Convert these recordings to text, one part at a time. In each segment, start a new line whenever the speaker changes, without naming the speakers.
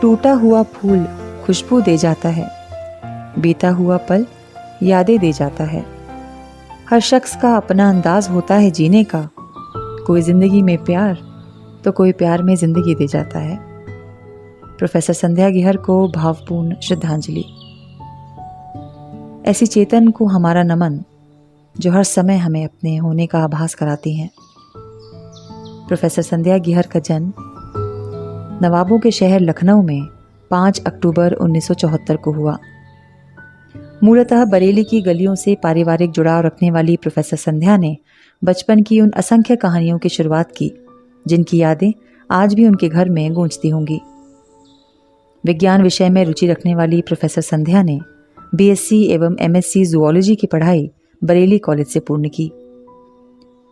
टूटा हुआ फूल खुशबू दे जाता है, बीता हुआ पल यादें दे जाता है। हर शख्स का अपना अंदाज होता है जीने का, कोई जिंदगी में प्यार तो कोई प्यार में जिंदगी दे जाता है। प्रोफेसर संध्या गिहर को भावपूर्ण श्रद्धांजलि। ऐसी चेतन को हमारा नमन जो हर समय हमें अपने होने का आभास कराती हैं। प्रोफेसर संध्या गिहर का जन्म नवाबों के शहर लखनऊ में 5 अक्टूबर 1974 को हुआ। मूलतः बरेली की गलियों से पारिवारिक जुड़ाव रखने वाली प्रोफेसर संध्या ने बचपन की उन असंख्य कहानियों की शुरुआत की जिनकी यादें आज भी उनके घर में गूंजती होंगी। विज्ञान विषय में रुचि रखने वाली प्रोफेसर संध्या ने बीएससी एवं एमएससी जूलॉजी की पढ़ाई बरेली कॉलेज से पूर्ण की।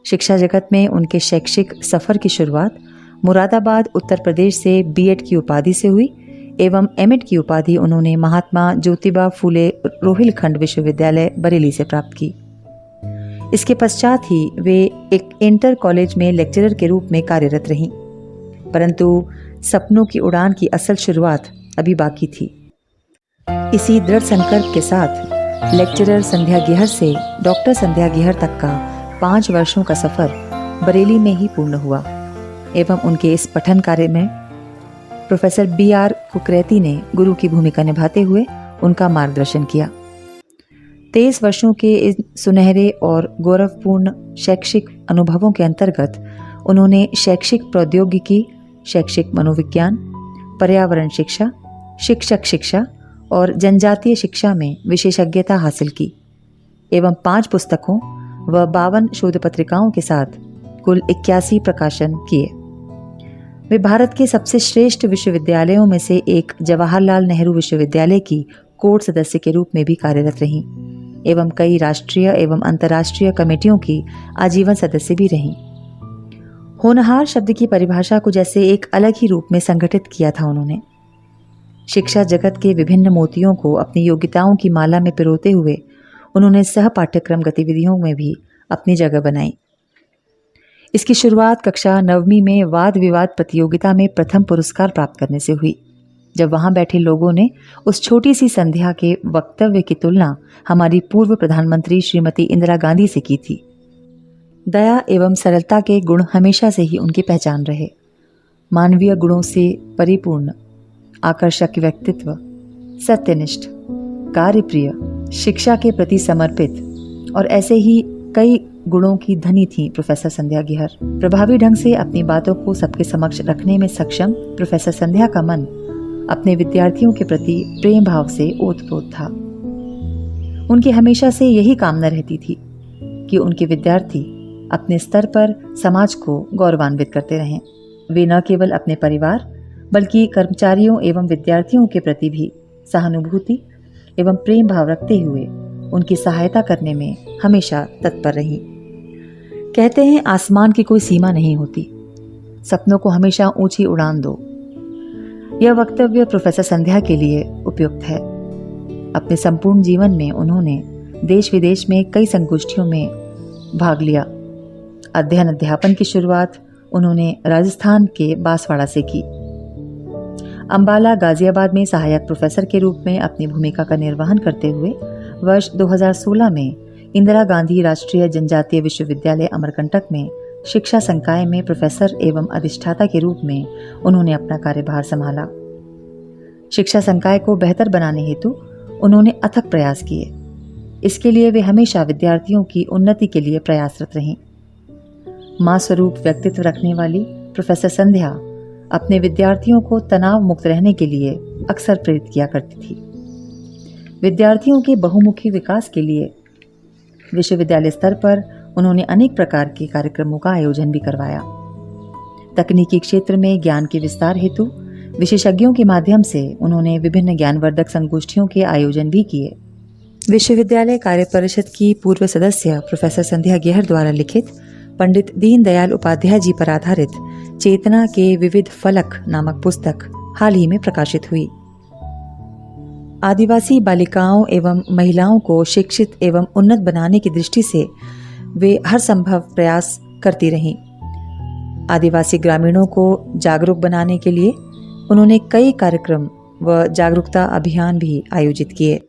शिक्षा जगत में उनके शैक्षिक सफर की शुरुआत मुरादाबाद उत्तर प्रदेश से बीएड की उपाधि से हुई एवं एमएड की उपाधि उन्होंने महात्मा ज्योतिबा फूले रोहिलखंड विश्वविद्यालय बरेली से प्राप्त की। इसके पश्चात ही वे एक इंटर कॉलेज में लेक्चरर के रूप में कार्यरत रहीं, परंतु सपनों की उड़ान की असल शुरुआत अभी बाकी थी। इसी दृढ़ संकल्प के साथ लेक्चरर संध्या गिहर से डॉक्टर संध्या गिहर तक का 5 वर्षों का सफर बरेली में ही पूर्ण हुआ एवं उनके इस पठन कार्य में प्रोफेसर BR कुकरेती ने गुरु की भूमिका निभाते हुए उनका मार्गदर्शन किया। 23 वर्षों के इन सुनहरे और गौरवपूर्ण शैक्षिक अनुभवों के अंतर्गत उन्होंने शैक्षिक प्रौद्योगिकी, शैक्षिक मनोविज्ञान, पर्यावरण शिक्षा, शिक्षक शिक्षा और जनजातीय शिक्षा में विशेषज्ञता हासिल की एवं 5 पुस्तकों व 52 शोध पत्रिकाओं के साथ कुल 81 प्रकाशन किए। वे भारत के सबसे श्रेष्ठ विश्वविद्यालयों में से एक जवाहरलाल नेहरू विश्वविद्यालय की कोर सदस्य के रूप में भी कार्यरत रहीं एवं कई राष्ट्रीय एवं अंतर्राष्ट्रीय कमेटियों की आजीवन सदस्य भी रहीं। होनहार शब्द की परिभाषा को जैसे एक अलग ही रूप में संगठित किया था उन्होंने। शिक्षा जगत के विभिन्न मोतियों को अपनी योग्यताओं की माला में पिरोते हुए उन्होंने सह पाठ्यक्रम गतिविधियों में भी अपनी जगह बनाई। इसकी शुरुआत कक्षा 9वीं में वाद विवाद प्रतियोगिता में प्रथम पुरस्कार प्राप्त करने से हुई, जब वहां बैठे लोगों ने उस छोटी सी संध्या के वक्तव्य की तुलना हमारी पूर्व प्रधानमंत्री श्रीमती इंदिरा गांधी से की थी। दया एवं सरलता के गुण हमेशा से ही उनकी पहचान रहे। मानवीय गुणों से परिपूर्ण, आकर्षक व्यक्तित्व, सत्यनिष्ठ, कार्यप्रिय, शिक्षा के प्रति समर्पित और ऐसे ही कई गुणों की धनी थी प्रोफेसर संध्या गिहर। प्रभावी ढंग से अपनी बातों को सबके समक्ष रखने में सक्षम प्रोफेसर संध्या का मन अपने विद्यार्थियों के प्रति प्रेम भाव से ओतप्रोत था। उनकी हमेशा से यही कामना रहती थी कि उनके विद्यार्थी अपने स्तर पर समाज को गौरवान्वित करते रहें। वे न केवल अपने परिवार बल्कि कर्मचारियों एवं विद्यार्थियों के प्रति भी सहानुभूति एवं प्रेम भाव रखते हुए उनकी सहायता करने में हमेशा तत्पर रहीं। कहते हैं आसमान की कोई सीमा नहीं होती, सपनों को हमेशा ऊंची उड़ान दो। यह वक्तव्य प्रोफेसर संध्या के लिए उपयुक्त है। अपने संपूर्ण जीवन में उन्होंने देश विदेश में कई संगोष्ठियों में भाग लिया। अध्ययन अध्यापन की शुरुआत उन्होंने राजस्थान के बांसवाड़ा से की। अंबाला गाजियाबाद में सहायक प्रोफेसर के रूप में अपनी भूमिका का निर्वहन करते हुए वर्ष 2016 में इंदिरा गांधी राष्ट्रीय जनजातीय विश्वविद्यालय अमरकंटक में शिक्षा संकाय में प्रोफेसर एवं अधिष्ठाता के रूप में उन्होंने अपना कार्यभार संभाला। शिक्षा संकाय को बेहतर बनाने हेतु उन्होंने अथक प्रयास किए। इसके लिए वे हमेशा विद्यार्थियों की उन्नति के लिए प्रयासरत रहीं। मां स्वरूप व्यक्तित्व रखने वाली प्रोफेसर संध्या अपने विद्यार्थियों को तनाव मुक्त रहने के लिए अक्सर प्रेरित किया करती थी। विद्यार्थियों के बहुमुखी विकास के लिए विश्वविद्यालय स्तर पर उन्होंने अनेक प्रकार के कार्यक्रमों का आयोजन भी करवाया। तकनीकी क्षेत्र में ज्ञान के विस्तार हेतु विशेषज्ञों के माध्यम से उन्होंने विभिन्न ज्ञानवर्धक संगोष्ठियों के आयोजन भी किए। विश्वविद्यालय कार्य परिषद की पूर्व सदस्य प्रोफेसर संध्या गिहर द्वारा लिखित पंडित दीनदयाल उपाध्याय जी पर आधारित चेतना के विविध फलक नामक पुस्तक हाल ही में प्रकाशित हुई। आदिवासी बालिकाओं एवं महिलाओं को शिक्षित एवं उन्नत बनाने की दृष्टि से वे हर संभव प्रयास करती रहीं। आदिवासी ग्रामीणों को जागरूक बनाने के लिए उन्होंने कई कार्यक्रम व जागरूकता अभियान भी आयोजित किए।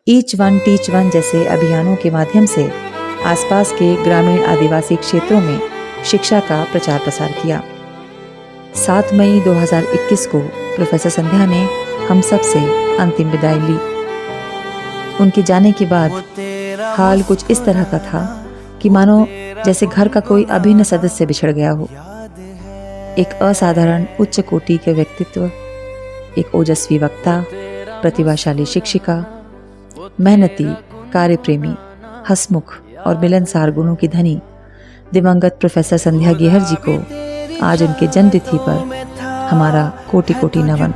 ईच वन टीच वन जैसे अभियानों के माध्यम से आसपास के ग्रामीण आदिवासी क्षेत्रों में शिक्षा का प्रचार प्रसार किया। 7 मई 2021 को प्रोफेसर संध्या ने हम सब से अंतिम विदाई ली। उनके जाने के बाद हाल कुछ इस तरह का था कि मानो जैसे घर का कोई अभिन्न सदस्य बिछड़ गया हो। एक असाधारण उच्च कोटि के व्यक्तित्व, एक ओजस्वी वक्ता, प्रतिभाशाली शिक्षिका, मेहनती, कार्यप्रेमी, हंसमुख और मिलनसार गुणों की धनी दिवंगत प्रोफेसर संध्या गेहर जी को आज उनके जन्मतिथि पर हमारा कोटि कोटि नमन।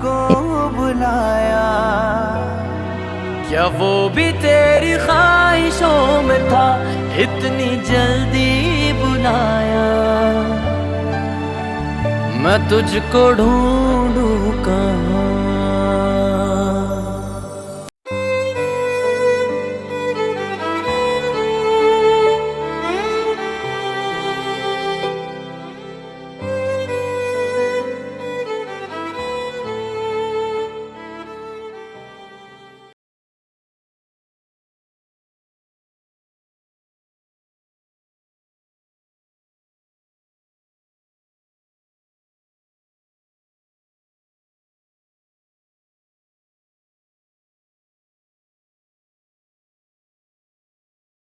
क्या वो भी तेरी ख्वाहिशों में था, इतनी जल्दी बुलाया? मैं तुझको ढूंढूं कहाँ